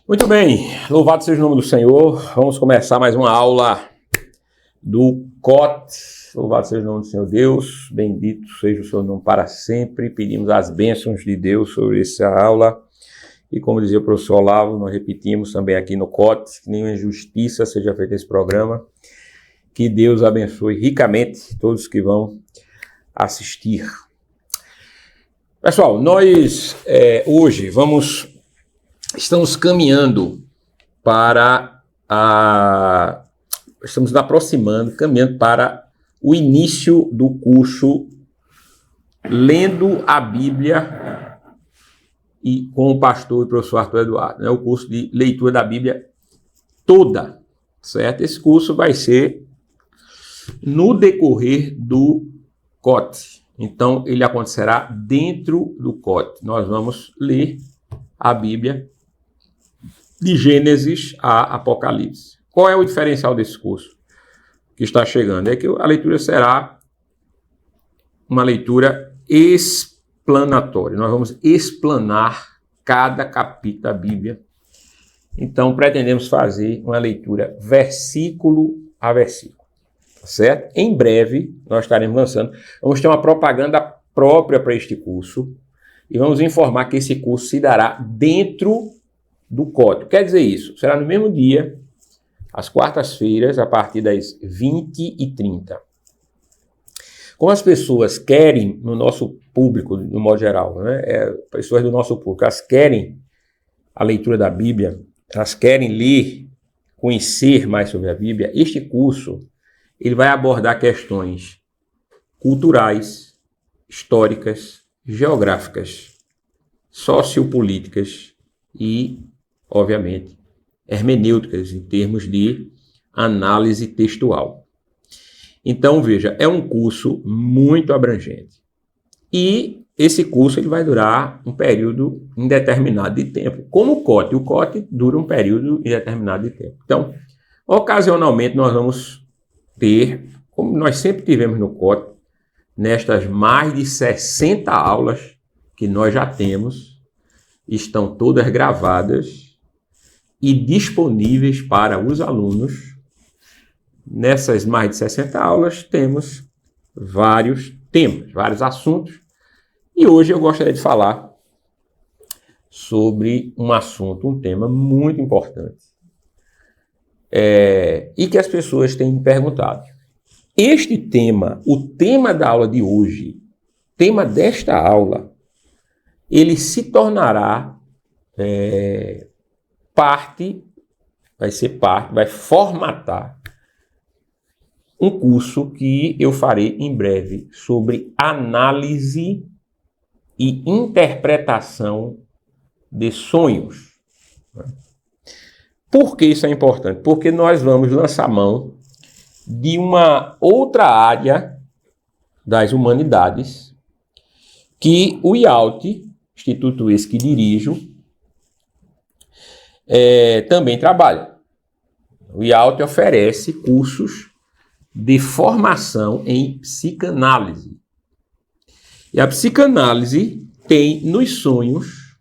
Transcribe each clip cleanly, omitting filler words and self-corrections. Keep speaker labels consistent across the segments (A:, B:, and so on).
A: Muito bem, louvado seja o nome do Senhor. Vamos começar mais uma aula do COT. Louvado seja o nome do Senhor Deus, bendito seja o seu nome para sempre. Pedimos as bênçãos de Deus sobre essa aula. E como dizia o professor Olavo, nós repetimos também aqui no COT, que nenhuma injustiça seja feita nesse programa. Que Deus abençoe ricamente todos que vão assistir. Pessoal, nós hoje estamos caminhando para estamos nos aproximando, caminhando para o início do curso Lendo a Bíblia e com o pastor e professor Arthur Eduardo, né? O curso de leitura da Bíblia toda, certo? Esse curso vai ser no decorrer do COT. Então, ele acontecerá dentro do COT. Nós vamos ler a Bíblia de Gênesis a Apocalipse. Qual é o diferencial desse curso que está chegando? É que a leitura será uma leitura explanatória. Nós vamos explanar cada capítulo da Bíblia. Então, pretendemos fazer uma leitura versículo a versículo. Certo? Em breve, nós estaremos lançando. Vamos ter uma propaganda própria para este curso e vamos informar que esse curso se dará dentro do COT. Quer dizer isso? Será no mesmo dia, às quartas-feiras, a partir das 20h30. Como as pessoas querem, no nosso público, no modo geral, né? Pessoas do nosso público, elas querem a leitura da Bíblia, elas querem ler, conhecer mais sobre a Bíblia, este curso ele vai abordar questões culturais, históricas, geográficas, sociopolíticas e, obviamente, hermenêuticas, em termos de análise textual. Então, veja, é um curso muito abrangente. E esse curso ele vai durar um período indeterminado de tempo, como o COT. O COT dura um período indeterminado de tempo. Então, ocasionalmente, nós vamos ter, como nós sempre tivemos no COT, nestas mais de 60 aulas que nós já temos, estão todas gravadas e disponíveis para os alunos. Nessas mais de 60 aulas temos vários temas, vários assuntos, e hoje eu gostaria de falar sobre um assunto, um tema muito importante. E que as pessoas têm me perguntado. Este tema, o tema da aula de hoje, tema desta aula, ele se tornará vai formatar um curso que eu farei em breve sobre análise e interpretação de sonhos. Por que isso é importante? Porque nós vamos lançar mão de uma outra área das humanidades que o IALT, Instituto esse que dirijo, também trabalha. O IALT oferece cursos de formação em psicanálise. E a psicanálise tem nos sonhos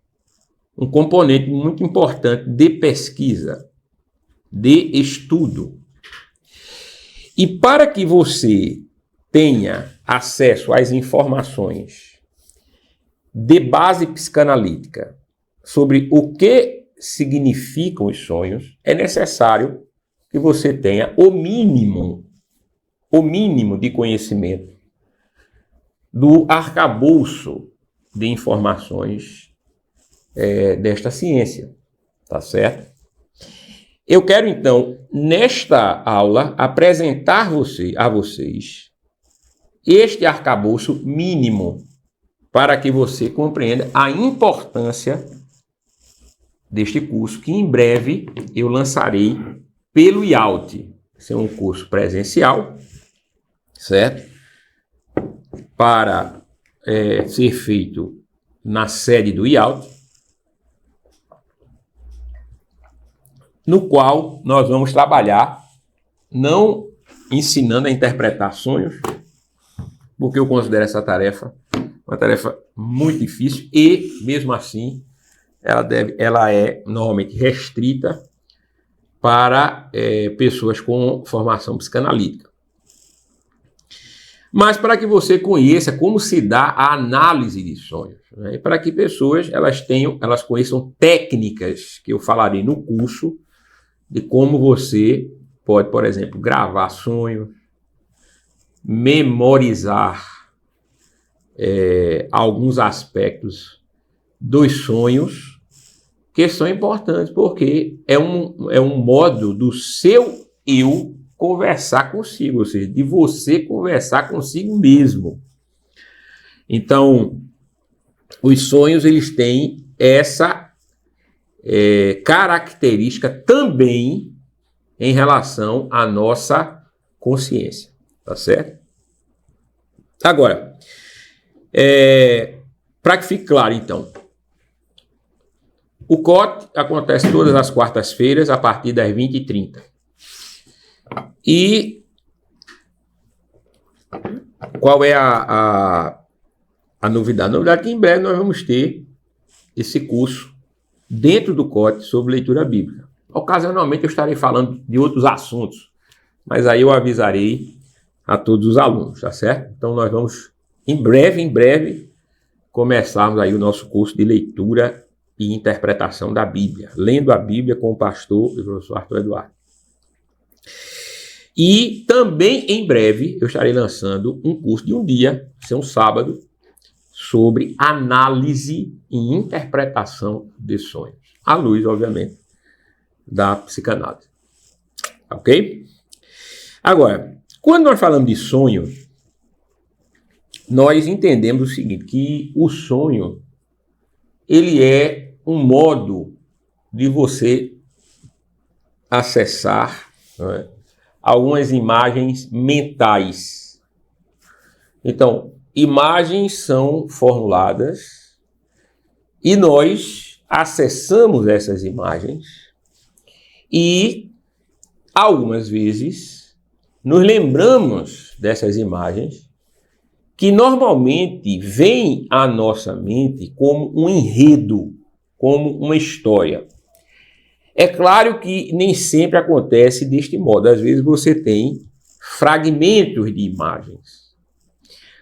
A: um componente muito importante de pesquisa, de estudo. E para que você tenha acesso às informações de base psicanalítica sobre o que significam os sonhos, é necessário que você tenha o mínimo de conhecimento do arcabouço de informações desta ciência, tá certo? Eu quero, então, nesta aula, apresentar a vocês este arcabouço mínimo para que você compreenda a importância deste curso, que em breve eu lançarei pelo IALT. Esse é um curso presencial, certo? Para ser feito na sede do IALT, no qual nós vamos trabalhar não ensinando a interpretar sonhos, porque eu considero essa tarefa uma tarefa muito difícil e, mesmo assim, ela é normalmente restrita para pessoas com formação psicanalítica. Mas para que você conheça como se dá a análise de sonhos, né? E para que pessoas elas conheçam técnicas que eu falarei no curso de como você pode, por exemplo, gravar sonhos, memorizar alguns aspectos dos sonhos que são importantes, porque é um modo do seu eu conversar consigo, ou seja, de você conversar consigo mesmo. Então, os sonhos, eles têm essa característica também em relação à nossa consciência, tá certo? Agora, para que fique claro, então, o COT acontece todas as quartas-feiras a partir das 20h30. E qual é a novidade? A novidade é que em breve nós vamos ter esse curso dentro do COT sobre leitura bíblica. Ocasionalmente eu estarei falando de outros assuntos, mas aí eu avisarei a todos os alunos, tá certo? Então nós vamos em breve começarmos aí o nosso curso de leitura e interpretação da Bíblia, lendo a Bíblia com o pastor e professor Arthur Eduardo. E também em breve eu estarei lançando um curso de um dia, ser um sábado, sobre análise e interpretação de sonhos, à luz, obviamente, da psicanálise. Ok? Agora, quando nós falamos de sonho, nós entendemos o seguinte, que o sonho, ele é um modo de você acessar, não é, algumas imagens mentais. Então, imagens são formuladas e nós acessamos essas imagens e, algumas vezes, nos lembramos dessas imagens que normalmente vêm à nossa mente como um enredo, como uma história. É claro que nem sempre acontece deste modo. Às vezes você tem fragmentos de imagens.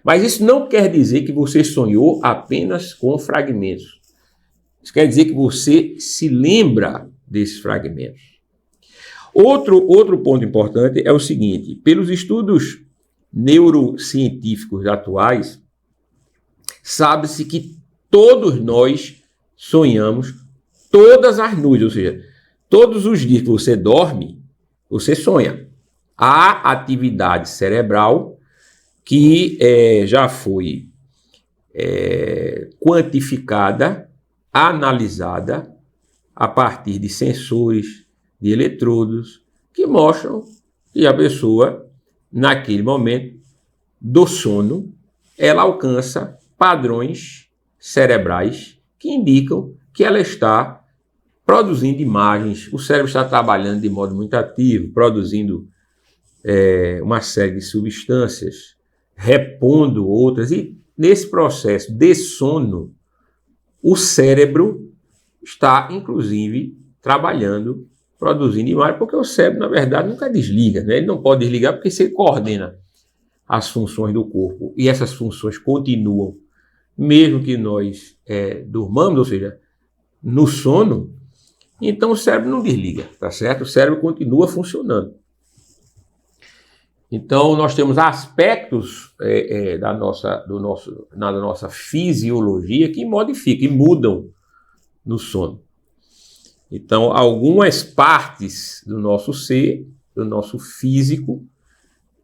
A: Mas isso não quer dizer que você sonhou apenas com fragmentos. Isso quer dizer que você se lembra desses fragmentos. Outro ponto importante é o seguinte: pelos estudos neurocientíficos atuais, sabe-se que todos nós sonhamos todas as noites, ou seja, todos os dias que você dorme, você sonha. Há atividade cerebral que já foi quantificada, analisada a partir de sensores, de eletrodos, que mostram que a pessoa, naquele momento do sono, ela alcança padrões cerebrais que indicam que ela está produzindo imagens, o cérebro está trabalhando de modo muito ativo, produzindo uma série de substâncias, repondo outras, e nesse processo de sono, o cérebro está, inclusive, trabalhando, produzindo imagens, porque o cérebro, na verdade, nunca desliga, né? Ele não pode desligar porque você coordena as funções do corpo, e essas funções continuam, mesmo que nós durmamos, ou seja, no sono. Então o cérebro não desliga, tá certo? O cérebro continua funcionando. Então nós temos aspectos da nossa fisiologia que modificam e mudam no sono. Então algumas partes do nosso ser, do nosso físico,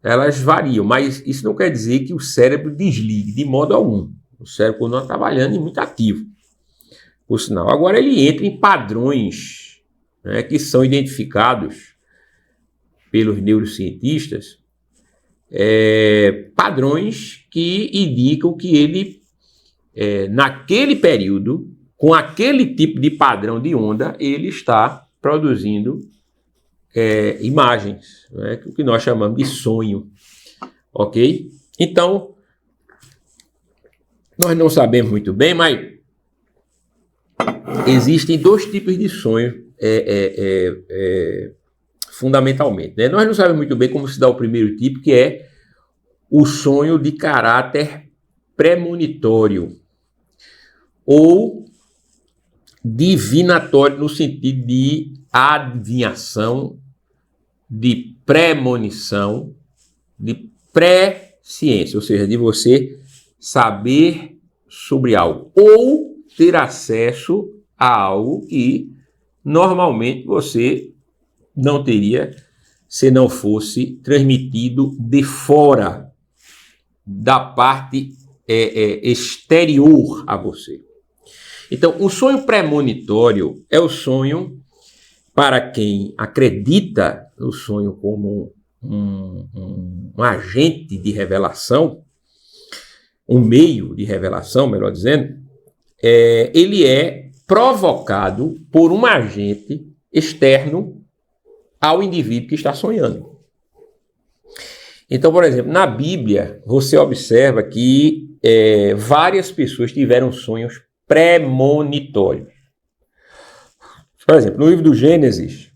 A: elas variam, mas isso não quer dizer que o cérebro desligue de modo algum. O cérebro continua trabalhando e muito ativo, por sinal. Agora ele entra em padrões, né, que são identificados pelos neurocientistas, padrões que indicam que ele, naquele período, com aquele tipo de padrão de onda, ele está produzindo imagens, né, o que nós chamamos de sonho, ok? Então, nós não sabemos muito bem, mas existem dois tipos de sonho, fundamentalmente, né? Nós não sabemos muito bem como se dá o primeiro tipo, que é o sonho de caráter premonitório ou divinatório, no sentido de adivinhação, de premonição, de pré-ciência, ou seja, de você saber sobre algo ou ter acesso a algo que normalmente você não teria se não fosse transmitido de fora da parte exterior a você. Então, o sonho premonitório é o sonho para quem acredita no sonho como um agente de revelação, um meio de revelação, melhor dizendo, ele é provocado por um agente externo ao indivíduo que está sonhando. Então, por exemplo, na Bíblia, você observa que várias pessoas tiveram sonhos premonitórios. Por exemplo, no livro do Gênesis,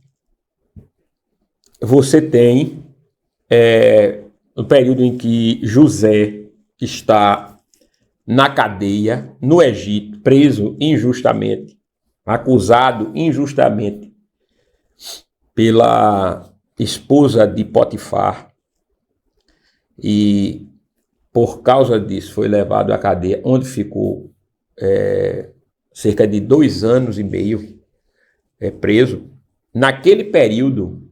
A: você tem no período em que José está na cadeia, no Egito, preso injustamente, acusado injustamente pela esposa de Potifar, e por causa disso foi levado à cadeia, onde ficou cerca de 2 anos e meio preso. Naquele período,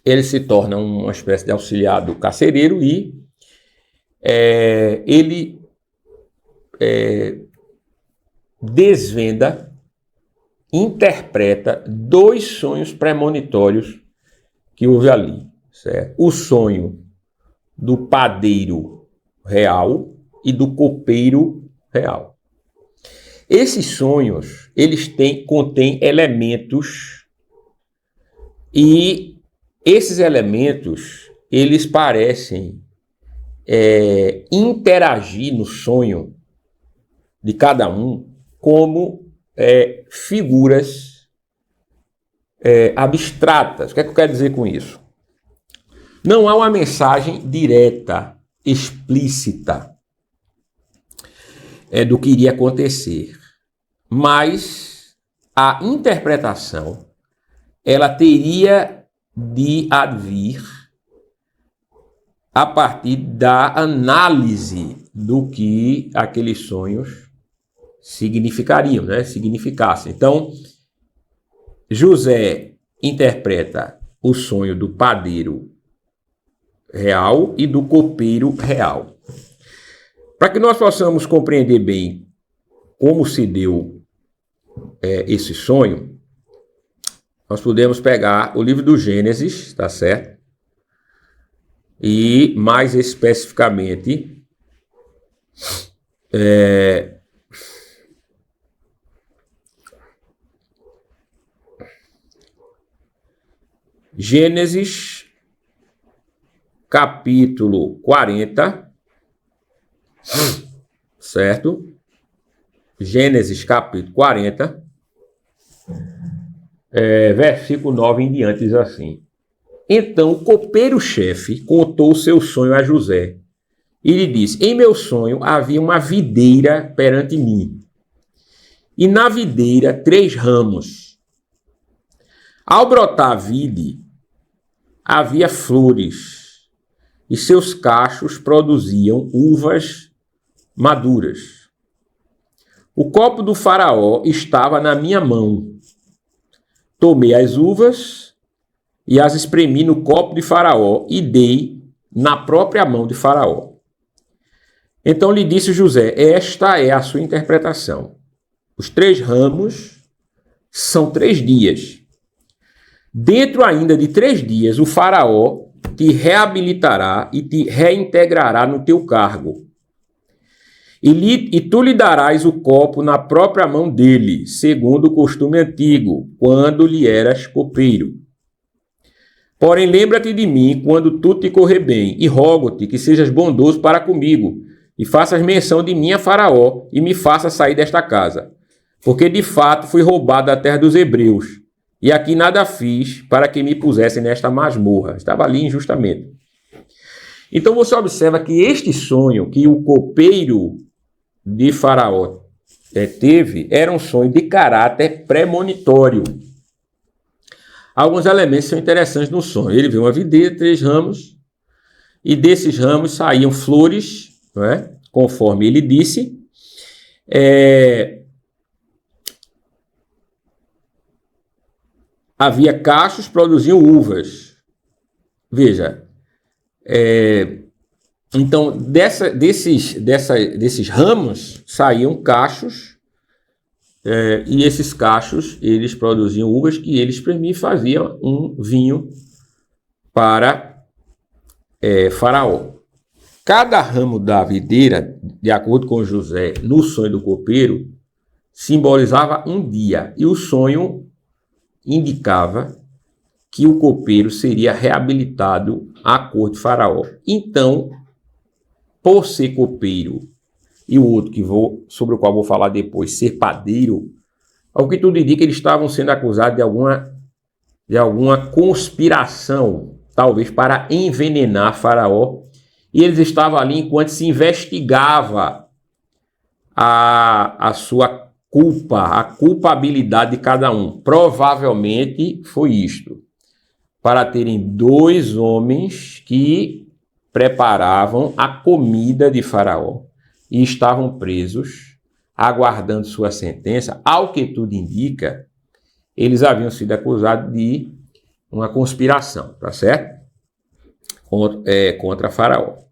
A: ele se torna uma espécie de auxiliar do carcereiro e ele desvenda, interpreta 2 sonhos premonitórios que houve ali, certo? O sonho do padeiro real e do copeiro real. Esses sonhos, eles contêm elementos, e esses elementos, eles parecem interagir no sonho de cada um como figuras abstratas. O que é que eu quero dizer com isso? Não há uma mensagem direta, explícita do que iria acontecer, mas a interpretação ela teria de advir a partir da análise do que aqueles sonhos significariam, né? Significassem. Então, José interpreta o sonho do padeiro real e do copeiro real. Para que nós possamos compreender bem como se deu esse sonho, nós podemos pegar o livro do Gênesis, tá certo? E, mais especificamente, Gênesis, capítulo 40, certo? Gênesis, capítulo 40, versículo 9 em diante, diz assim: Então o copeiro-chefe contou o seu sonho a José, e lhe disse: Em meu sonho havia uma videira perante mim, e na videira 3 ramos. Ao brotar a vide, havia flores, e seus cachos produziam uvas maduras. O copo do faraó estava na minha mão. Tomei as uvas e as espremi no copo de faraó e dei na própria mão de faraó. Então lhe disse José: Esta é a sua interpretação. Os 3 ramos são 3 dias. Dentro ainda de 3 dias, o faraó te reabilitará e te reintegrará no teu cargo. E tu lhe darás o copo na própria mão dele, segundo o costume antigo, quando lhe eras copeiro. Porém, lembra-te de mim quando tudo te correr bem, e rogo-te que sejas bondoso para comigo, e faças menção de mim a Faraó, e me faça sair desta casa. porque de fato fui roubado da terra dos hebreus, e aqui nada fiz para que me pusessem nesta masmorra. Estava ali injustamente. Então você observa que este sonho que o copeiro de Faraó teve era um sonho de caráter premonitório. Alguns elementos são interessantes no sonho. Ele viu uma videira, 3 ramos, e desses ramos saíam flores, não é? Conforme ele disse. Havia cachos, produziam uvas. Veja, então desses ramos saíam cachos, e esses cachos eles produziam uvas que eles espremiam e faziam um vinho para Faraó. Cada ramo da videira, de acordo com José, no sonho do copeiro, simbolizava um dia, e o sonho indicava que o copeiro seria reabilitado à corte de Faraó. Então, por ser copeiro e o outro sobre o qual vou falar depois, ser padeiro, ao que tudo indica, eles estavam sendo acusados de alguma conspiração, talvez para envenenar Faraó, e eles estavam ali enquanto se investigava a sua culpa, a culpabilidade de cada um. Provavelmente foi isto, para terem 2 homens que preparavam a comida de Faraó e estavam presos, aguardando sua sentença. Ao que tudo indica, eles haviam sido acusados de uma conspiração, tá certo? Contra Faraó.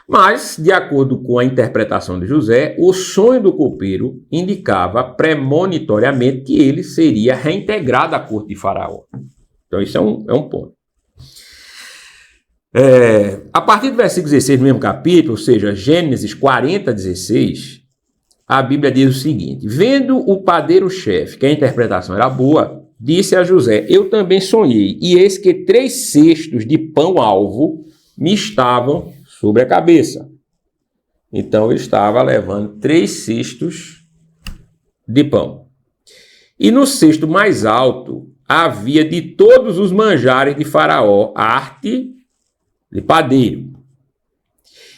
A: Mas, de acordo com a interpretação de José, o sonho do copeiro indicava premonitoriamente que ele seria reintegrado à corte de Faraó. Então, isso é um ponto. A partir do versículo 16 do mesmo capítulo, ou seja, Gênesis 40, 16, a Bíblia diz o seguinte: vendo o padeiro-chefe, que a interpretação era boa, disse a José: eu também sonhei, e eis que 3 cestos de pão-alvo me estavam sobre a cabeça. Então ele estava levando 3 cestos de pão. E no cesto mais alto havia de todos os manjares de Faraó, arte de padeiro.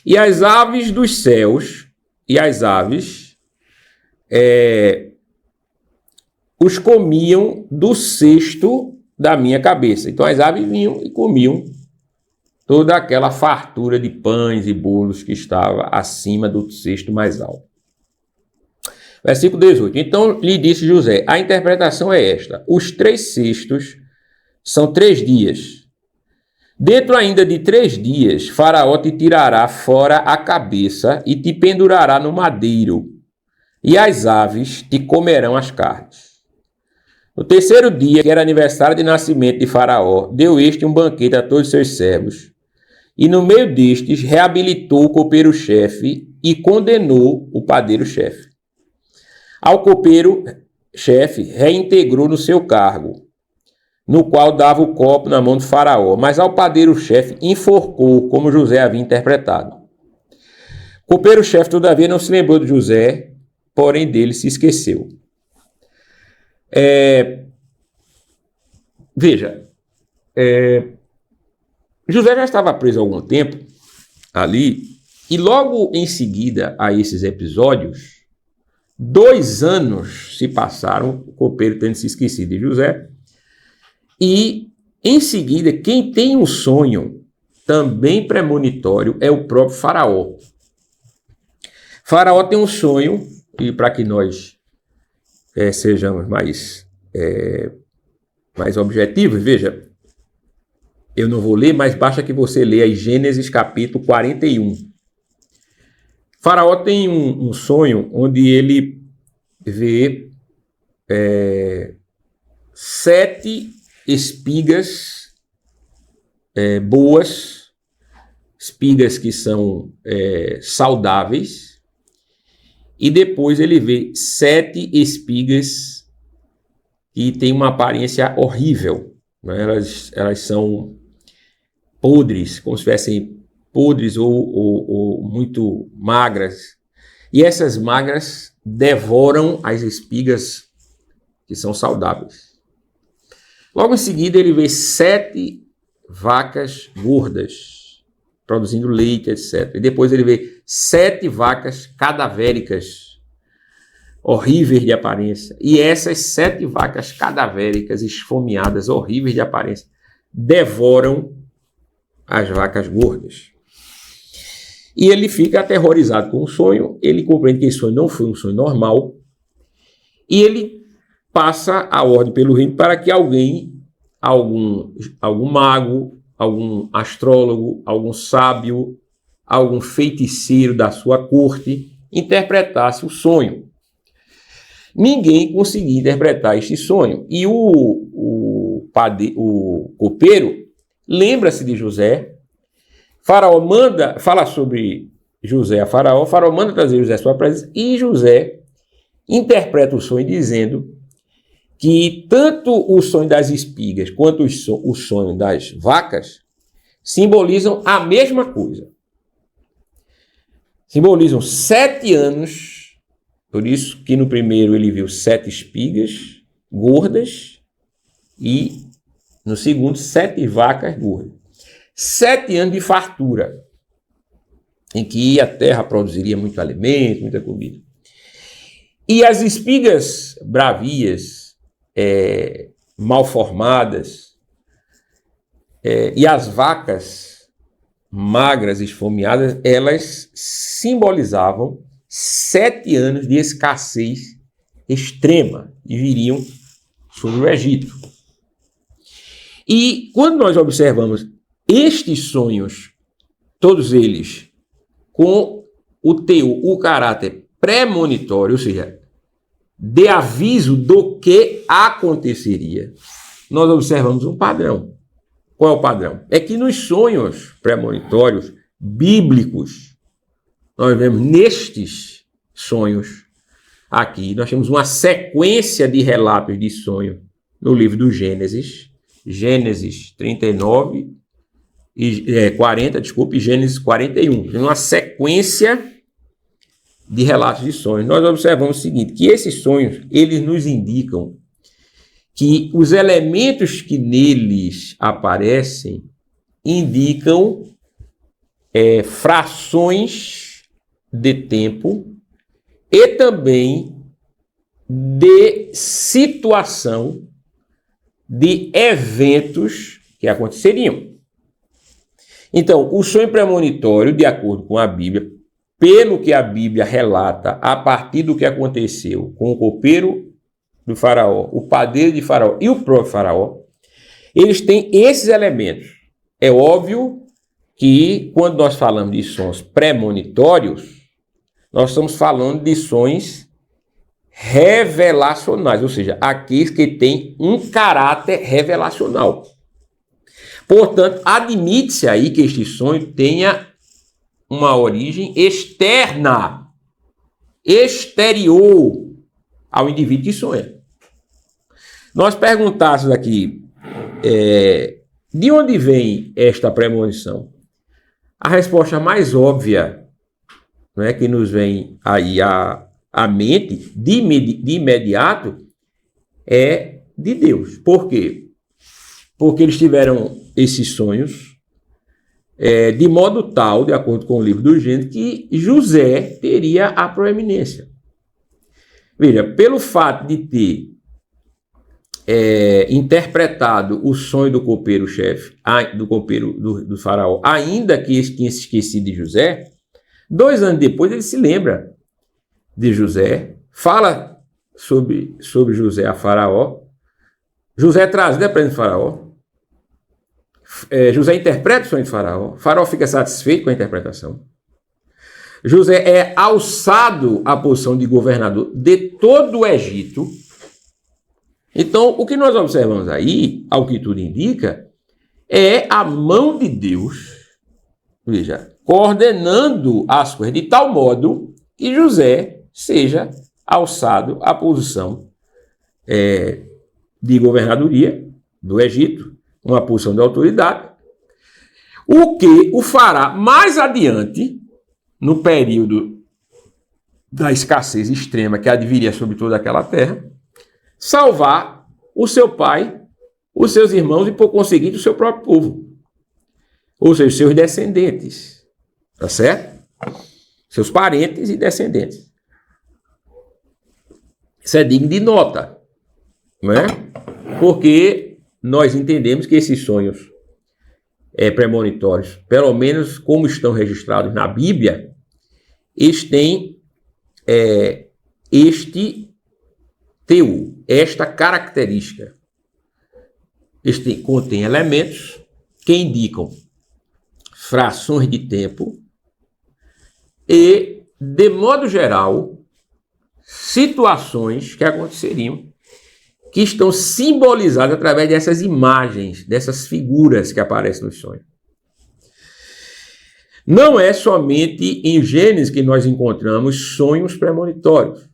A: E as aves dos céus, os comiam do cesto da minha cabeça. Então as aves vinham e comiam toda aquela fartura de pães e bolos que estava acima do cesto mais alto. Versículo 18. Então lhe disse José: a interpretação é esta: os 3 cestos são 3 dias. Dentro ainda de 3 dias, Faraó te tirará fora a cabeça e te pendurará no madeiro, e as aves te comerão as carnes. No 3º dia, que era aniversário de nascimento de Faraó, deu este um banquete a todos os seus servos, e no meio destes reabilitou o copeiro-chefe e condenou o padeiro-chefe. Ao copeiro-chefe reintegrou no seu cargo, no qual dava o copo na mão de Faraó, mas ao padeiro-chefe enforcou, como José havia interpretado. O copeiro-chefe, todavia, não se lembrou de José, porém dele se esqueceu. José já estava preso há algum tempo ali, e logo em seguida a esses episódios, 2 anos se passaram, o copeiro tendo se esquecido de José, e em seguida quem tem um sonho também premonitório é o próprio Faraó. Faraó tem um sonho, e para que nós sejamos mais objetivos, veja, eu não vou ler, mas basta que você leia aí Gênesis capítulo 41. Faraó tem um sonho onde ele vê 7 espigas boas, espigas que são saudáveis, e depois ele vê 7 espigas que têm uma aparência horrível, né? Elas são podres, como se fossem podres ou muito magras. E essas magras devoram as espigas que são saudáveis. Logo em seguida, ele vê 7 vacas gordas, produzindo leite, etc. E depois ele vê 7 vacas cadavéricas, horríveis de aparência. E essas 7 vacas cadavéricas, esfomeadas, horríveis de aparência, devoram as vacas gordas. E ele fica aterrorizado com o sonho, ele compreende que esse sonho não foi um sonho normal, e ele passa a ordem pelo reino para que alguém, algum mago, algum astrólogo, algum sábio, algum feiticeiro da sua corte interpretasse o sonho. Ninguém conseguia interpretar este sonho. E o copeiro lembra-se de José. Faraó fala sobre José a Faraó. Faraó manda trazer José à sua presença. E José interpreta o sonho dizendo que tanto o sonho das espigas quanto o sonho das vacas simbolizam a mesma coisa. Simbolizam 7 anos, por isso que no primeiro ele viu 7 espigas gordas e no segundo 7 vacas gordas. 7 anos de fartura, em que a terra produziria muito alimento, muita comida. E as espigas bravias, mal formadas, e as vacas magras, esfomeadas, elas simbolizavam 7 anos de escassez extrema e viriam sobre o Egito. E quando nós observamos estes sonhos, todos eles com o caráter premonitório, ou seja, de aviso do que aconteceria, nós observamos um padrão. Qual é o padrão? É que nos sonhos premonitórios bíblicos, nós vemos nestes sonhos aqui, nós temos uma sequência de relatos de sonho no livro do Gênesis 39 e 40, desculpe, Gênesis 41. Tem uma sequência de relatos de sonhos. Nós observamos o seguinte, que esses sonhos, eles nos indicam que os elementos que neles aparecem indicam frações de tempo e também de situação de eventos que aconteceriam. Então, o sonho premonitório, de acordo com a Bíblia, pelo que a Bíblia relata a partir do que aconteceu com o copeiro do faraó, o padeiro de faraó e o próprio faraó, eles têm esses elementos. É óbvio que quando nós falamos de sonhos premonitórios, nós estamos falando de sonhos revelacionais, ou seja, aqueles que têm um caráter revelacional. Portanto, admite-se aí que este sonho tenha uma origem externa, exterior ao indivíduo que sonha. Nós perguntássemos aqui, de onde vem esta premonição? A resposta mais óbvia, não é, que nos vem aí à mente, de imediato, é de Deus. Por quê? Porque eles tiveram esses sonhos de modo tal, de acordo com o livro do Gênesis, que José teria a proeminência. Veja, pelo fato de ter interpretado o sonho do copeiro-chefe, do copeiro do faraó, ainda que ele tinha se esquecido de José, 2 anos depois ele se lembra de José, fala sobre José a faraó, José é trazido à presença do faraó, José interpreta o sonho de faraó fica satisfeito com a interpretação, José é alçado à posição de governador de todo o Egito. Então, o que nós observamos aí, ao que tudo indica, é a mão de Deus, veja, coordenando as coisas de tal modo que José seja alçado à posição de governadoria do Egito, uma posição de autoridade, o que o fará mais adiante, no período da escassez extrema que adviria sobre toda aquela terra, salvar o seu pai, os seus irmãos e, por conseguinte, o seu próprio povo. Ou seja, os seus descendentes. Tá certo? Seus parentes e descendentes. Isso é digno de nota, não é? Porque nós entendemos que esses sonhos premonitórios, pelo menos como estão registrados na Bíblia, eles têm este teor, esta característica. Eles contêm elementos que indicam frações de tempo e, de modo geral, situações que aconteceriam que estão simbolizadas através dessas imagens, dessas figuras que aparecem nos sonhos. Não é somente em Gênesis que nós encontramos sonhos premonitórios.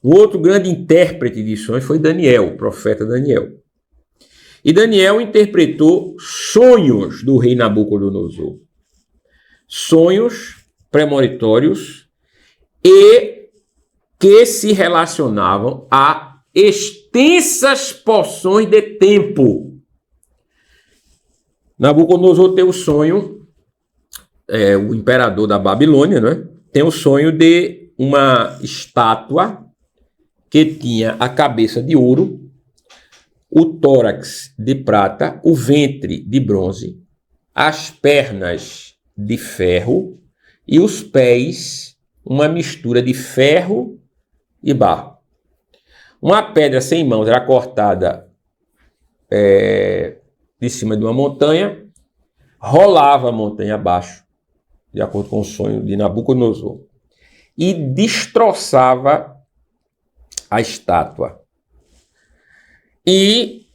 A: O outro grande intérprete de sonhos foi Daniel, o profeta Daniel. E Daniel interpretou sonhos do rei Nabucodonosor. Sonhos premonitórios e que se relacionavam a extensas porções de tempo. Nabucodonosor tem o sonho, o imperador da Babilônia, né? Tem o sonho de uma estátua que tinha a cabeça de ouro, o tórax de prata, o ventre de bronze, as pernas de ferro e os pés, uma mistura de ferro e barro. Uma pedra sem mãos era cortada de cima de uma montanha, rolava a montanha abaixo, de acordo com o sonho de Nabucodonosor, e destroçava a estátua. E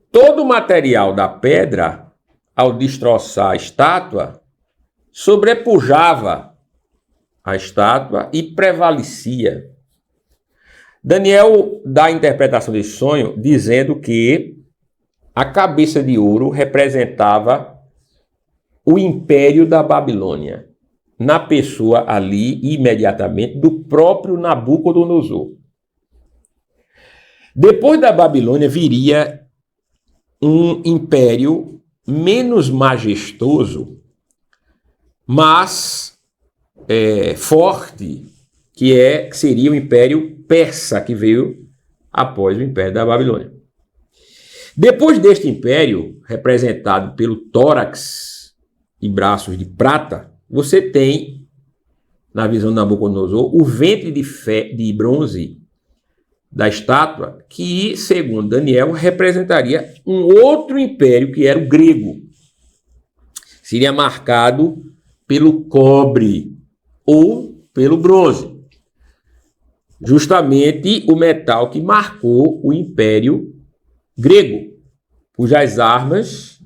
A: todo o material da pedra, ao destroçar a estátua, sobrepujava a estátua e prevalecia. Daniel dá a interpretação desse sonho dizendo que a cabeça de ouro representava o império da Babilônia, na pessoa ali, imediatamente, do próprio Nabucodonosor. Depois da Babilônia viria um império menos majestoso, mas forte, que seria o Império Persa, que veio após o Império da Babilônia. Depois deste império, representado pelo tórax e braços de prata, você tem, na visão de Nabucodonosor, o ventre de bronze da estátua, que, segundo Daniel, representaria um outro império, que era o grego. Seria marcado pelo cobre ou pelo bronze. Justamente o metal que marcou o Império Grego, cujas armas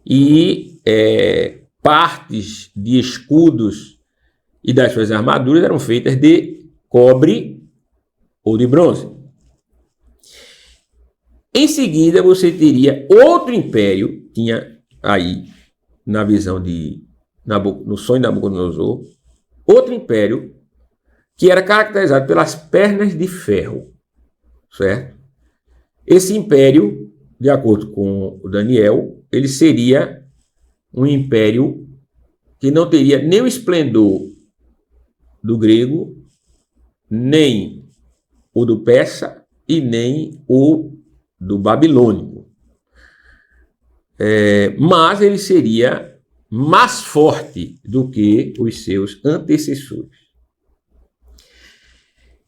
A: e partes de escudos e das suas armaduras eram feitas de cobre ou de bronze. Em seguida, você teria outro império, tinha aí, na visão no sonho de Nabucodonosor, outro império que era caracterizado pelas pernas de ferro, certo? Esse império, de acordo com o Daniel, ele seria um império que não teria nem o esplendor do grego, nem o do persa e nem o do babilônico. Mas ele seria mais forte do que os seus antecessores.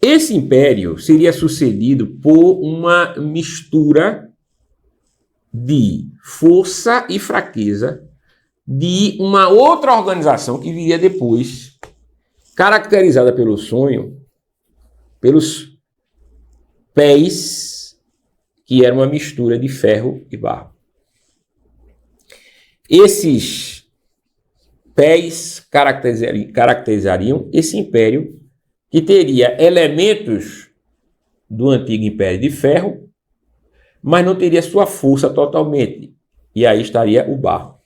A: Esse império seria sucedido por uma mistura de força e fraqueza de uma outra organização que viria depois, caracterizada pelo sonho, pelos pés, que era uma mistura de ferro e barro. Esses pés caracterizariam esse império que teria elementos do antigo império de ferro, mas não teria sua força totalmente. E aí estaria o barro.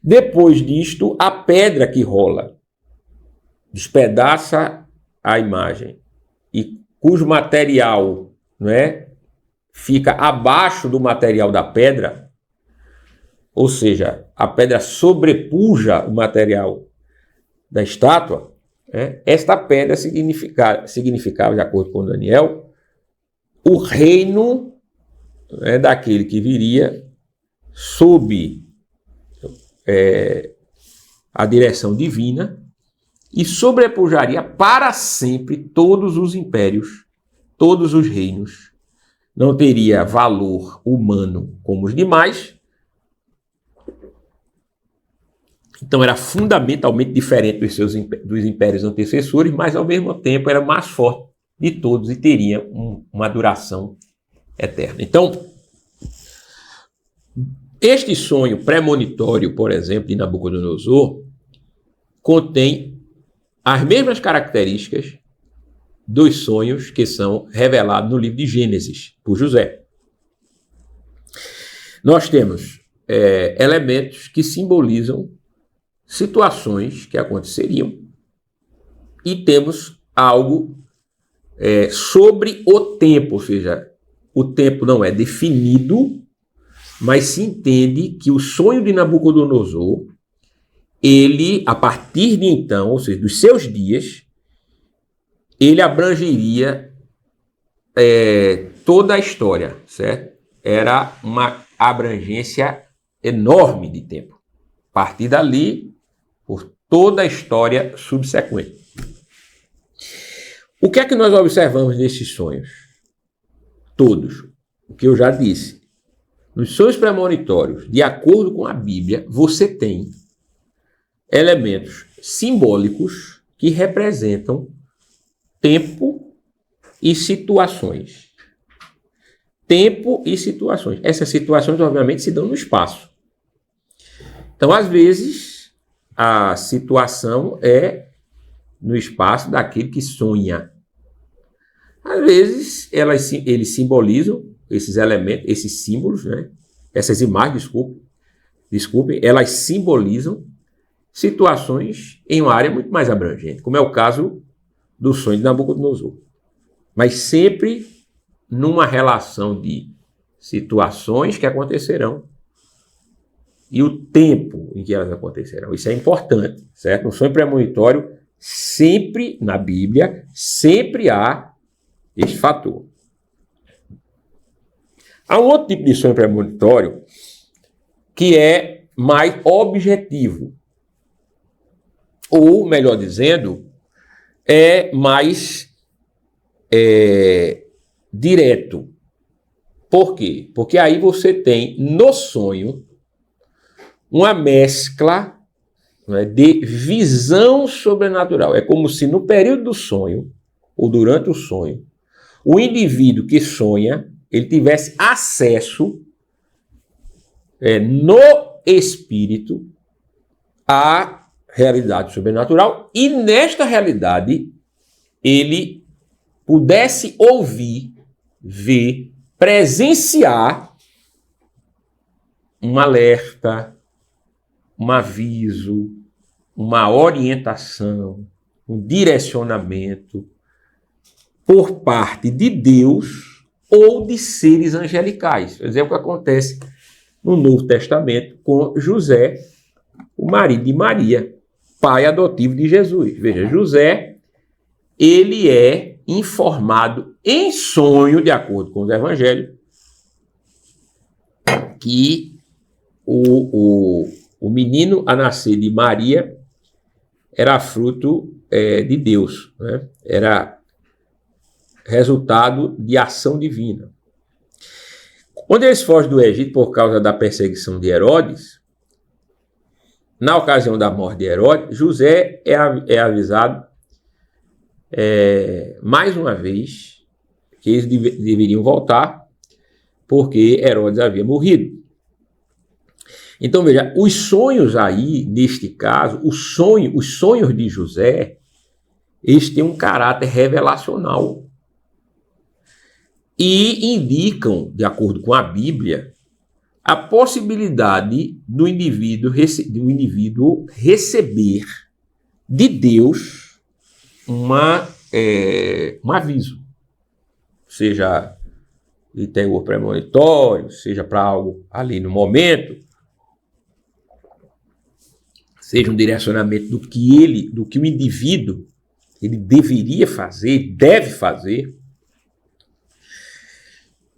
A: Depois disto, a pedra que rola. despedaça a imagem e cujo material, não é, fica abaixo do material da pedra, ou seja, a pedra sobrepuja o material da estátua, esta pedra significava, de acordo com Daniel, o reino daquele que viria sob a direção divina e sobrepujaria para sempre todos os impérios, todos os reinos. Não teria valor humano como os demais. Então era fundamentalmente diferente dos impérios antecessores, mas ao mesmo tempo era mais forte de todos e teria uma duração eterna. Então, este sonho premonitório, por exemplo, de Nabucodonosor, contém as mesmas características dos sonhos que são revelados no livro de Gênesis, por José. Nós temos elementos que simbolizam situações que aconteceriam e temos algo sobre o tempo, ou seja, o tempo não é definido, mas se entende que o sonho de Nabucodonosor, ele, a partir de então, ou seja, dos seus dias, ele abrangeria toda a história, certo? Era uma abrangência enorme de tempo. A partir dali, por toda a história subsequente. O que é que nós observamos nesses sonhos? Todos. O que eu já disse. Nos sonhos premonitórios, de acordo com a Bíblia, você tem elementos simbólicos que representam tempo e situações. Tempo e situações. Essas situações, obviamente, se dão no espaço. Então, às vezes, a situação é no espaço daquele que sonha. Às vezes, eles simbolizam esses elementos, esses símbolos, né? Essas imagens, desculpem, elas simbolizam situações em uma área muito mais abrangente, como é o caso do sonho de Nabucodonosor. Mas sempre numa relação de situações que acontecerão e o tempo em que elas acontecerão. Isso é importante, certo? No sonho premonitório, sempre na Bíblia, sempre há este fator. Há um outro tipo de sonho premonitório que é mais objetivo. Ou, melhor dizendo, é mais direto. Por quê? Porque aí você tem no sonho uma mescla, né, de visão sobrenatural. É como se no período do sonho, ou durante o sonho, o indivíduo que sonha, ele tivesse acesso no espírito à realidade sobrenatural e nesta realidade ele pudesse ouvir, ver, presenciar um alerta, um aviso, uma orientação, um direcionamento por parte de Deus ou de seres angelicais. Por exemplo, o que acontece no Novo Testamento com José, o marido de Maria, pai adotivo de Jesus. Veja, José, ele é informado em sonho, de acordo com os evangelhos, que o menino a nascer de Maria era fruto de Deus, né? Era resultado de ação divina. Quando eles fogem do Egito por causa da perseguição de Herodes, na ocasião da morte de Herodes, José é avisado mais uma vez que eles deveriam voltar porque Herodes havia morrido. Então, veja, os sonhos aí, neste caso, os sonhos de José, eles têm um caráter revelacional e indicam, de acordo com a Bíblia, a possibilidade do indivíduo receber de Deus um aviso, seja de teor premonitório, seja para algo ali no momento, seja um direcionamento do que o indivíduo ele deveria fazer, deve fazer.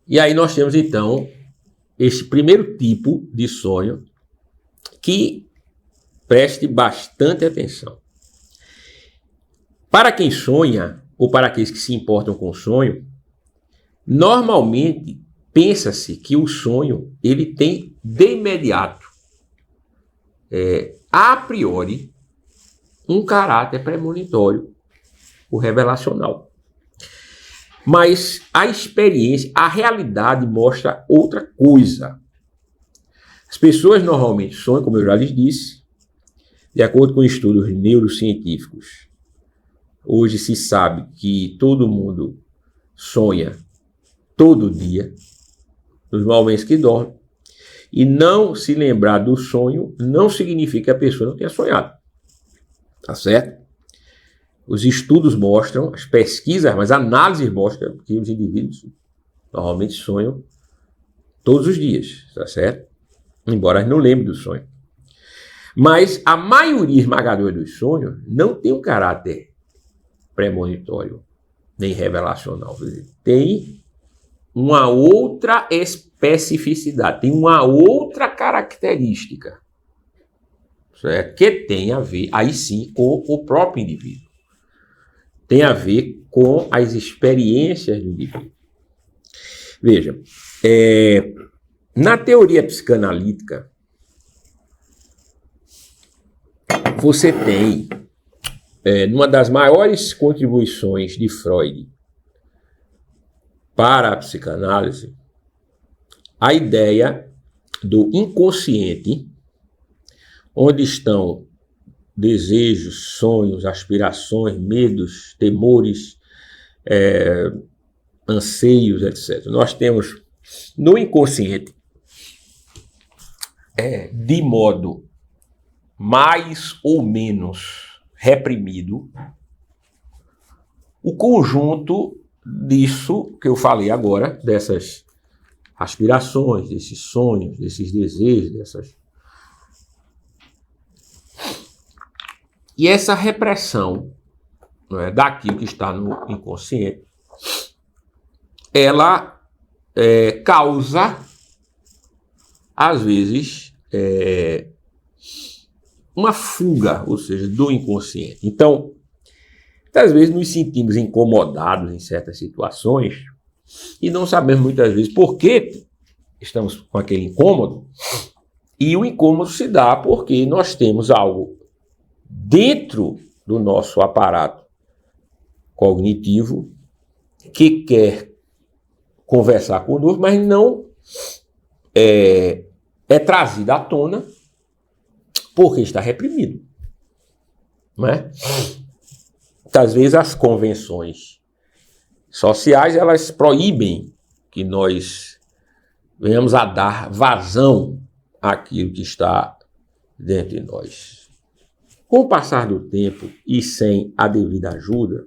A: E aí nós temos então este primeiro tipo de sonho que preste bastante atenção. Para quem sonha, ou para aqueles que se importam com o sonho, normalmente pensa-se que o sonho ele tem de imediato, a priori, um caráter premonitório ou revelacional. Mas a experiência, a realidade mostra outra coisa. As pessoas normalmente sonham, como eu já lhes disse, de acordo com estudos neurocientíficos. Hoje se sabe que todo mundo sonha todo dia, nos momentos que dorme. E não se lembrar do sonho não significa que a pessoa não tenha sonhado. Tá certo? Os estudos mostram, as pesquisas, mas a análise mostra que os indivíduos normalmente sonham todos os dias, tá certo? Embora não lembre do sonho. Mas a maioria esmagadora dos sonhos não tem um caráter premonitório, nem revelacional. Tem uma outra especificidade, tem uma outra característica, certo? Que tem a ver, aí sim, com o próprio indivíduo. Tem a ver com as experiências do indivíduo. Veja, na teoria psicanalítica, você tem, numa das maiores contribuições de Freud para a psicanálise, a ideia do inconsciente, onde estão desejos, sonhos, aspirações, medos, temores, anseios, etc. Nós temos no inconsciente, de modo mais ou menos reprimido, o conjunto disso que eu falei agora, dessas aspirações, desses sonhos, desses desejos, E essa repressão, não é, daquilo que está no inconsciente, ela causa, às vezes, uma fuga, ou seja, do inconsciente. Então, às vezes nos sentimos incomodados em certas situações e não sabemos muitas vezes por que estamos com aquele incômodo, e o incômodo se dá porque nós temos algo dentro do nosso aparato cognitivo que quer conversar conosco, mas não é trazido à tona porque está reprimido. Não é? Muitas vezes as convenções sociais elas proíbem que nós venhamos a dar vazão àquilo que está dentro de nós. Com o passar do tempo e sem a devida ajuda,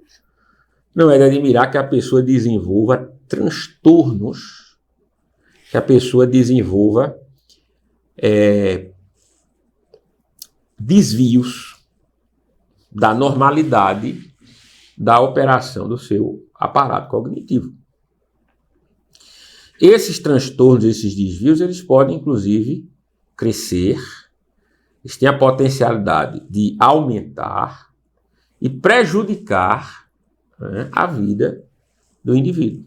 A: não é de admirar que a pessoa desenvolva transtornos, que a pessoa desenvolva desvios da normalidade da operação do seu aparato cognitivo. Esses transtornos, esses desvios, eles podem, inclusive, crescer. Eles têm a potencialidade de aumentar e prejudicar, né, a vida do indivíduo.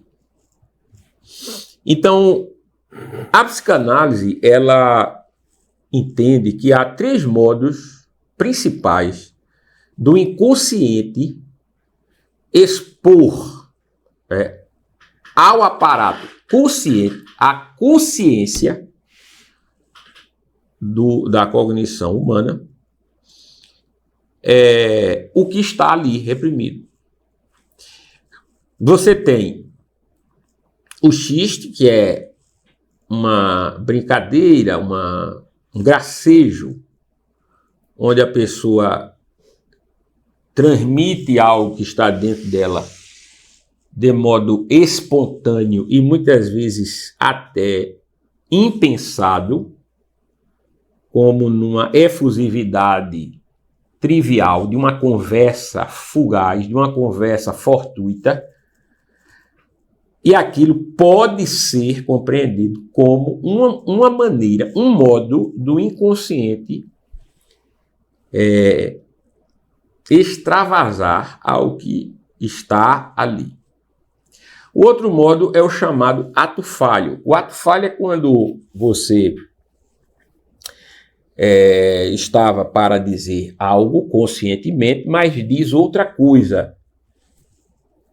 A: Então, a psicanálise, ela entende que há 3 modos principais do inconsciente expor ao aparato consciente, à consciência da cognição humana, o que está ali reprimido. Você tem o xiste, que é uma brincadeira, um gracejo, onde a pessoa transmite algo que está dentro dela de modo espontâneo e muitas vezes até impensado, como numa efusividade trivial, de uma conversa fugaz, de uma conversa fortuita, e aquilo pode ser compreendido como uma maneira, um modo do inconsciente extravasar ao que está ali. O outro modo é o chamado ato falho. O ato falho é quando você estava para dizer algo conscientemente, mas diz outra coisa.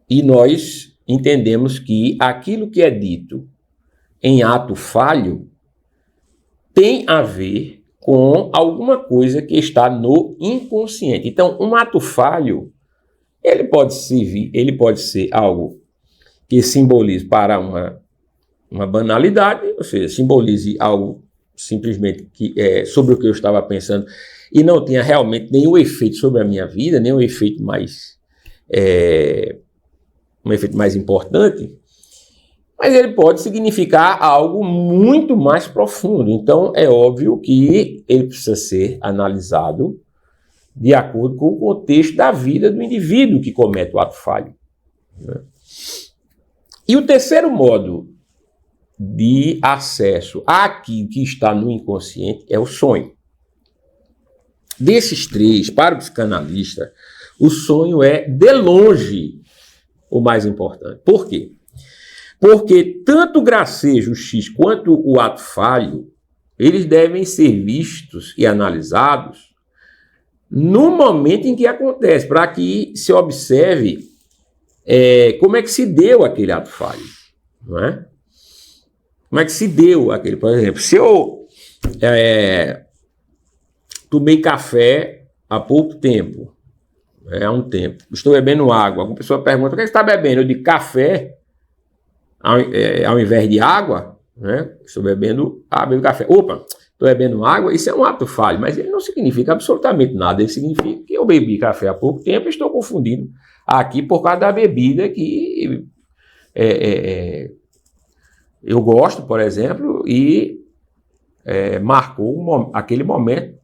A: E nós entendemos que aquilo que é dito em ato falho tem a ver com alguma coisa que está no inconsciente. Então, um ato falho, ele pode ser algo que simbolize para uma banalidade, ou seja, simbolize algo simplesmente sobre o que eu estava pensando e não tinha realmente nenhum efeito sobre a minha vida, nenhum efeito mais importante, mas ele pode significar algo muito mais profundo. Então, é óbvio que ele precisa ser analisado de acordo com o contexto da vida do indivíduo que comete o ato falho, né? E o terceiro modo de acesso àquilo que está no inconsciente é o sonho. Desses três, para o psicanalista, o sonho é, de longe, o mais importante. Por quê? Porque tanto o gracejo X quanto o ato falho, eles devem ser vistos e analisados no momento em que acontece, para que se observe como é que se deu aquele ato falho, não é? Como é que se deu aquele, por exemplo, se eu tomei café há pouco tempo, há um tempo, estou bebendo água, alguma pessoa pergunta, o que você está bebendo? Eu digo café, ao invés de água, né? Estou bebendo café. Opa, estou bebendo água, isso é um ato falho, mas ele não significa absolutamente nada, ele significa que eu bebi café há pouco tempo e estou confundindo aqui por causa da bebida que eu gosto, por exemplo, e marcou aquele momento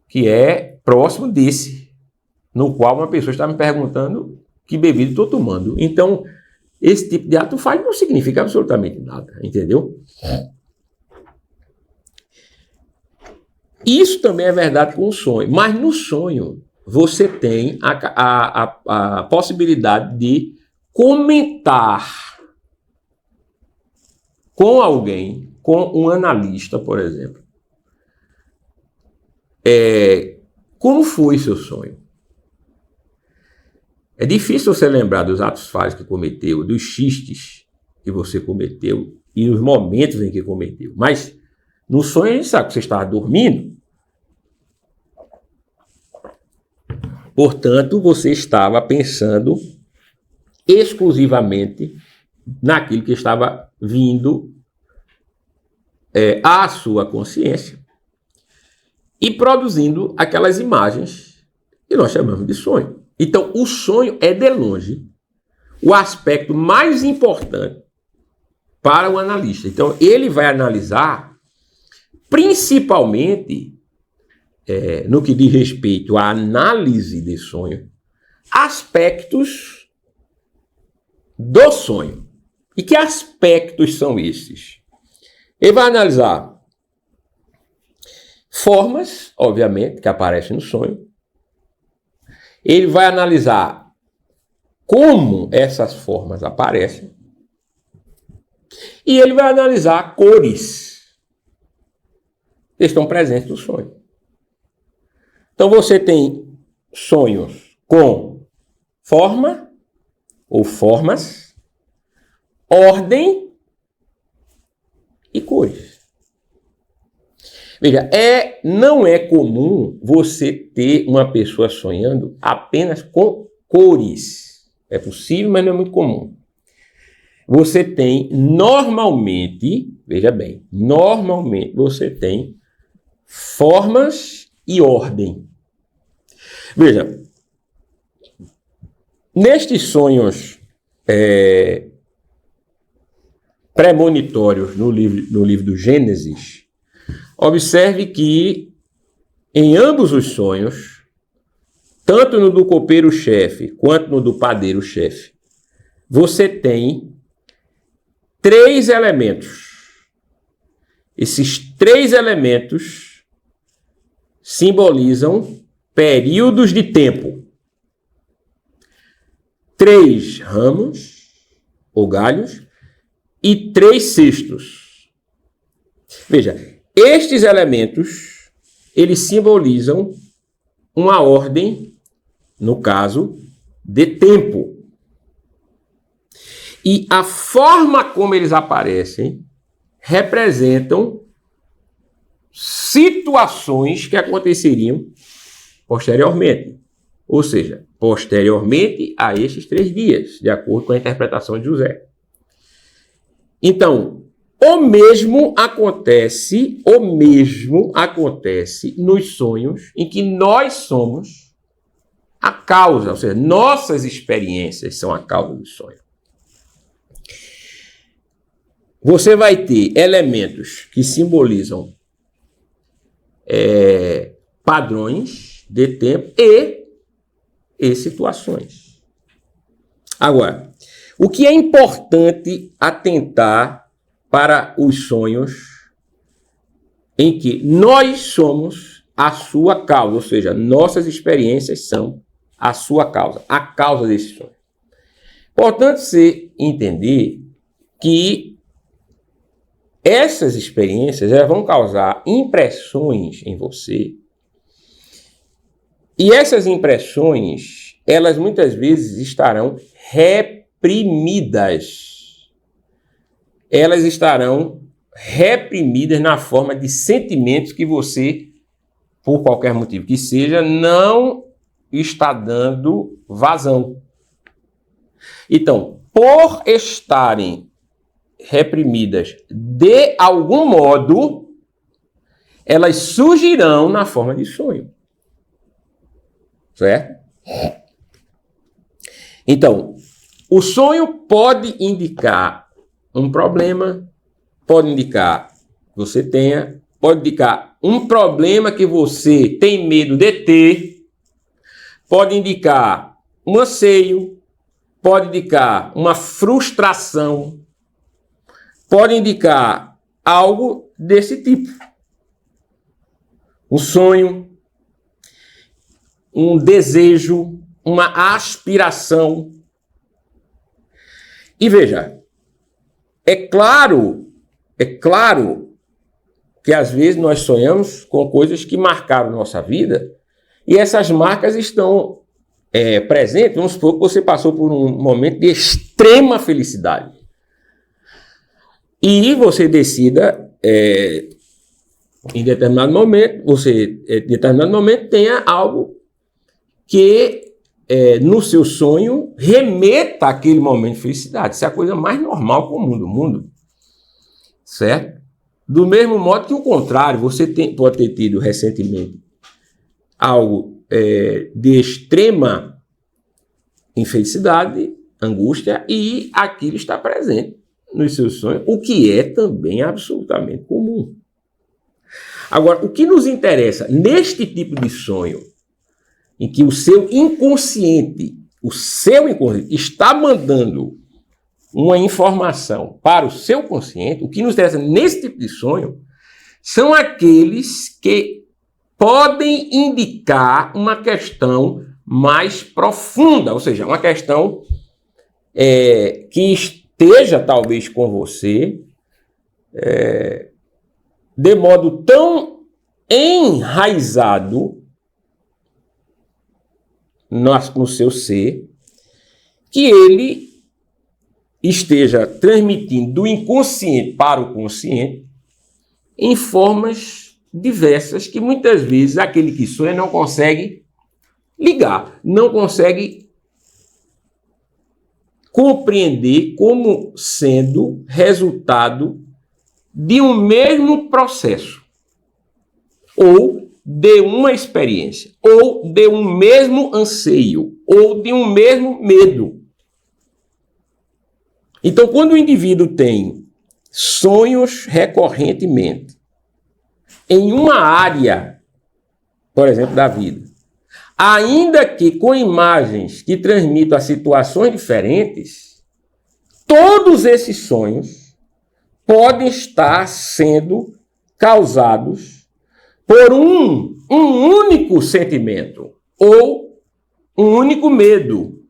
A: que é próximo desse, no qual uma pessoa está me perguntando que bebida estou tomando. Então, esse tipo de ato falho não significa absolutamente nada, entendeu? Isso também é verdade com o sonho, mas no sonho você tem a possibilidade de comentar com alguém, com um analista, por exemplo, como foi seu sonho? É difícil você lembrar dos atos falhos que cometeu, dos xistes que você cometeu e os momentos em que cometeu. Mas no sonho a gente sabe que você estava dormindo. Portanto, você estava pensando exclusivamente naquilo que estava vindo à sua consciência e produzindo aquelas imagens que nós chamamos de sonho. Então, o sonho é, de longe, o aspecto mais importante para o analista. Então, ele vai analisar, principalmente, no que diz respeito à análise de sonho, aspectos do sonho. E que aspectos são esses? Ele vai analisar formas, obviamente, que aparecem no sonho. Ele vai analisar como essas formas aparecem. E ele vai analisar cores que estão presentes no sonho. Então você tem sonhos com forma ou formas, ordem e cores. Veja, não é comum você ter uma pessoa sonhando apenas com cores. É possível, mas não é muito comum. Você tem normalmente, veja bem, normalmente você tem formas e ordem. Veja, nestes sonhos premonitórios no livro do Gênesis, observe que em ambos os sonhos, tanto no do copeiro-chefe quanto no do padeiro-chefe, você tem 3 elementos. Esses 3 elementos simbolizam períodos de tempo. 3 ramos ou galhos e 3 cestos. Veja, estes elementos, eles simbolizam uma ordem, no caso, de tempo. E a forma como eles aparecem representam situações que aconteceriam posteriormente. Ou seja, posteriormente a estes 3 dias, de acordo com a interpretação de José. Então, o mesmo acontece nos sonhos em que nós somos a causa, ou seja, nossas experiências são a causa do sonho. Você vai ter elementos que simbolizam padrões de tempo e situações. Agora, o que é importante atentar para os sonhos em que nós somos a sua causa, ou seja, nossas experiências são a sua causa, a causa desse sonho. Importante você entender que essas experiências elas vão causar impressões em você. E essas impressões, elas muitas vezes estarão reprimidas. Elas estarão reprimidas na forma de sentimentos que você, por qualquer motivo que seja, não está dando vazão. Então, por estarem reprimidas de algum modo, elas surgirão na forma de sonho. Certo? Então, o sonho pode indicar um problema, pode indicar que você tenha, pode indicar um problema que você tem medo de ter, pode indicar um anseio, pode indicar uma frustração, pode indicar algo desse tipo. Um sonho, um desejo, uma aspiração. E veja, é claro que às vezes nós sonhamos com coisas que marcaram nossa vida e essas marcas estão presentes. Vamos supor que você passou por um momento de extrema felicidade. E você decida, em determinado momento, tenha algo que no seu sonho remeta àquele momento de felicidade. Isso é a coisa mais normal comum do mundo. Certo? Do mesmo modo que o contrário, você pode ter tido recentemente algo de extrema infelicidade, angústia, e aquilo está presente nos seus sonhos, o que é também absolutamente comum. Agora, o que nos interessa neste tipo de sonho, em que o seu inconsciente está mandando uma informação para o seu consciente, o que nos interessa nesse tipo de sonho são aqueles que podem indicar uma questão mais profunda, ou seja, uma questão que esteja talvez com você de modo tão enraizado no seu ser que ele esteja transmitindo do inconsciente para o consciente em formas diversas que muitas vezes aquele que sonha não consegue ligar, não consegue compreender como sendo resultado de um mesmo processo ou de uma experiência, ou de um mesmo anseio, ou de um mesmo medo. Então, quando o indivíduo tem sonhos recorrentemente em uma área, por exemplo, da vida, ainda que com imagens que transmitam a situações diferentes, todos esses sonhos podem estar sendo causados por um único sentimento, ou um único medo,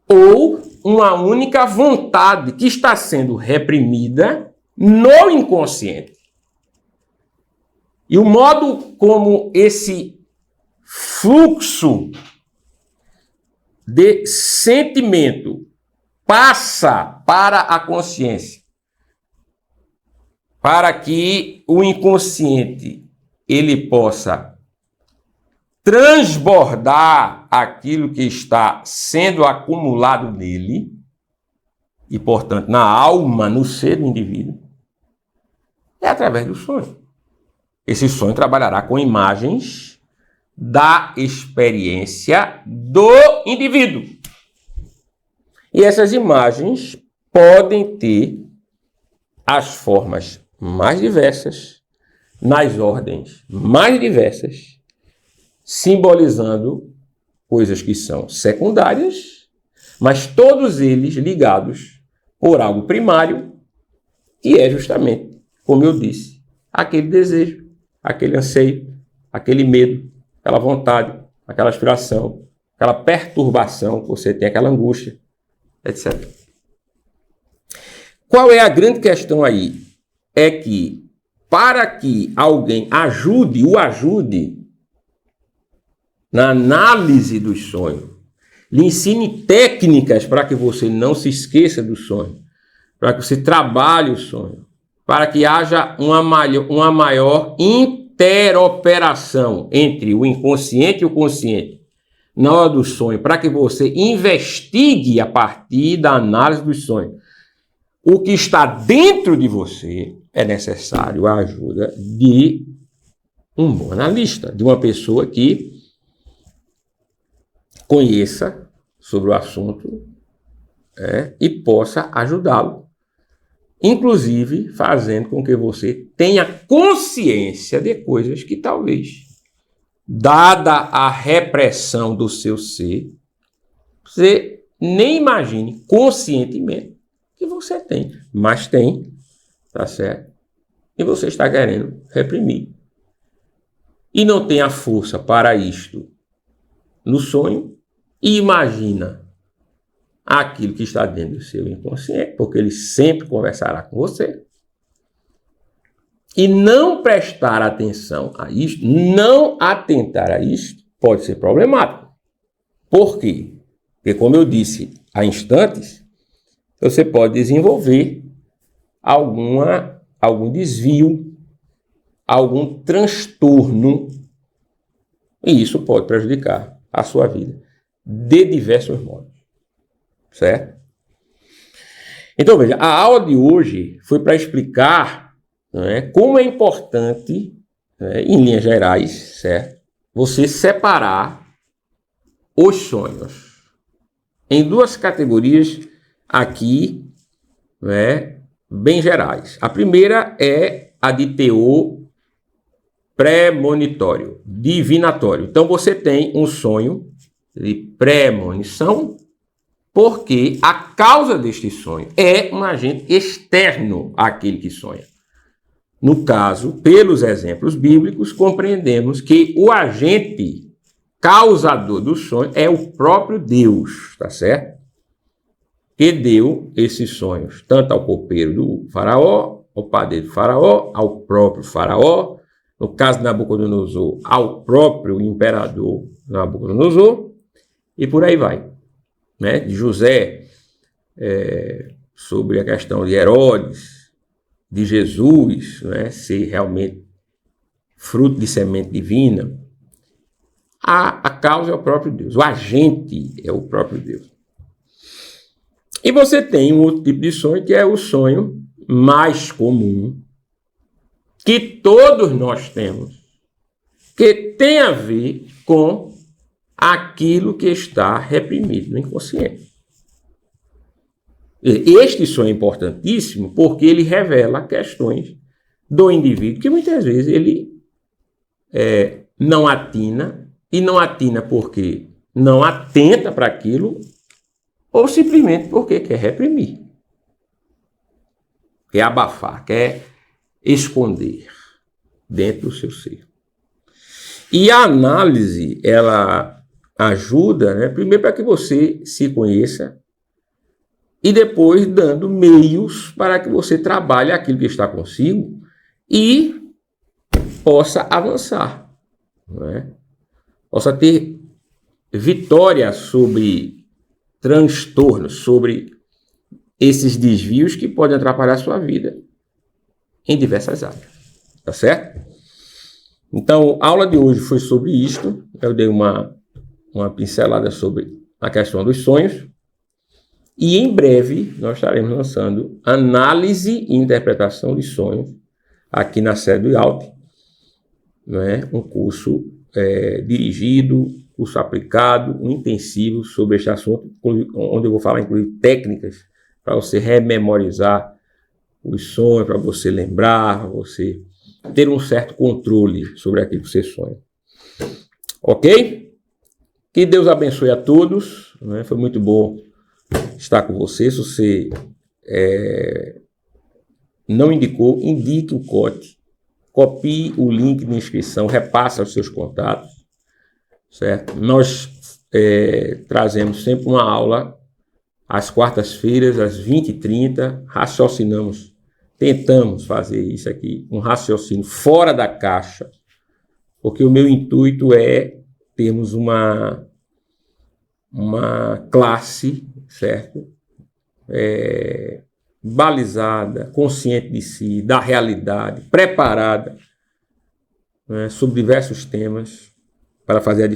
A: ou uma única vontade que está sendo reprimida no inconsciente. E o modo como esse fluxo de sentimento passa para a consciência, para que o inconsciente ele possa transbordar aquilo que está sendo acumulado nele e, portanto, na alma, no ser do indivíduo, é através do sonho. Esse sonho trabalhará com imagens da experiência do indivíduo. E essas imagens podem ter as formas mais diversas, nas ordens mais diversas, simbolizando coisas que são secundárias, mas todos eles ligados por algo primário, que é justamente, como eu disse, aquele desejo, aquele anseio, aquele medo, aquela vontade, aquela aspiração, aquela perturbação que você tem, aquela angústia, etc. Qual é a grande questão aí? É que, para que alguém o ajude na análise dos sonhos, lhe ensine técnicas para que você não se esqueça do sonho, para que você trabalhe o sonho, para que haja uma maior interoperação entre o inconsciente e o consciente na hora do sonho, para que você investigue a partir da análise dos sonhos o que está dentro de você, é necessário a ajuda de um bom analista, de uma pessoa que conheça sobre o assunto e possa ajudá-lo. Inclusive, fazendo com que você tenha consciência de coisas que talvez, dada a repressão do seu ser, você nem imagine conscientemente que você tem. Mas tem, tá certo? E você está querendo reprimir. E não tem a força para isto no sonho, e imagina aquilo que está dentro do seu inconsciente, porque ele sempre conversará com você. E não prestar atenção a isto, não atentar a isto, pode ser problemático. Por quê? Porque, como eu disse há instantes, você pode desenvolver algum desvio, algum transtorno, e isso pode prejudicar a sua vida de diversos modos, certo? Então, veja, a aula de hoje foi para explicar como é importante, em linhas gerais, certo? Você separar os sonhos em duas categorias aqui, bem gerais. A primeira é a de teor premonitório, divinatório. Então, você tem um sonho de premonição, porque a causa deste sonho é um agente externo àquele que sonha. No caso, pelos exemplos bíblicos, compreendemos que o agente causador do sonho é o próprio Deus, tá certo? Que deu esses sonhos tanto ao copeiro do faraó, ao padeiro do faraó, ao próprio faraó, no caso de Nabucodonosor, ao próprio imperador Nabucodonosor, e por aí vai. De José, sobre a questão de Herodes, de Jesus, ser realmente fruto de semente divina, a causa é o próprio Deus, o agente é o próprio Deus. E você tem um outro tipo de sonho, que é o sonho mais comum, que todos nós temos, que tem a ver com aquilo que está reprimido no inconsciente. Este sonho é importantíssimo porque ele revela questões do indivíduo que muitas vezes ele não atina, e não atina porque não atenta para aquilo, ou simplesmente porque quer reprimir, quer abafar, quer esconder dentro do seu ser. E a análise, ela ajuda, né, primeiro para que você se conheça, e depois dando meios para que você trabalhe aquilo que está consigo e possa avançar, não é? Possa ter vitória sobre transtornos, sobre esses desvios que podem atrapalhar a sua vida em diversas áreas, tá certo? Então, a aula de hoje foi sobre isto. Eu dei uma pincelada sobre a questão dos sonhos. E em breve nós estaremos lançando análise e interpretação de sonhos aqui na sede do IALT, né? Um curso dirigido, curso aplicado, um intensivo sobre este assunto, onde eu vou falar inclusive técnicas para você rememorizar os sonhos, para você lembrar, para você ter um certo controle sobre aquilo que você sonha. Ok? Que Deus abençoe a todos, né? Foi muito bom estar com você. Se você não indicou, indique o COT, copie o link de inscrição, repasse aos seus contatos, certo? Nós trazemos sempre uma aula às quartas-feiras, às 20h30, raciocinamos, tentamos fazer isso aqui, um raciocínio fora da caixa, porque o meu intuito é termos uma classe, certo? Balizada, consciente de si, da realidade, preparada, né, sobre diversos temas para fazer a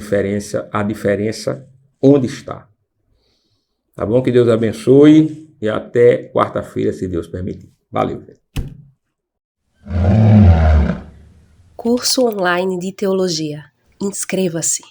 A: diferença onde está. Tá bom? Que Deus abençoe e até quarta-feira, se Deus permitir. Valeu.
B: Curso online de Teologia. Inscreva-se.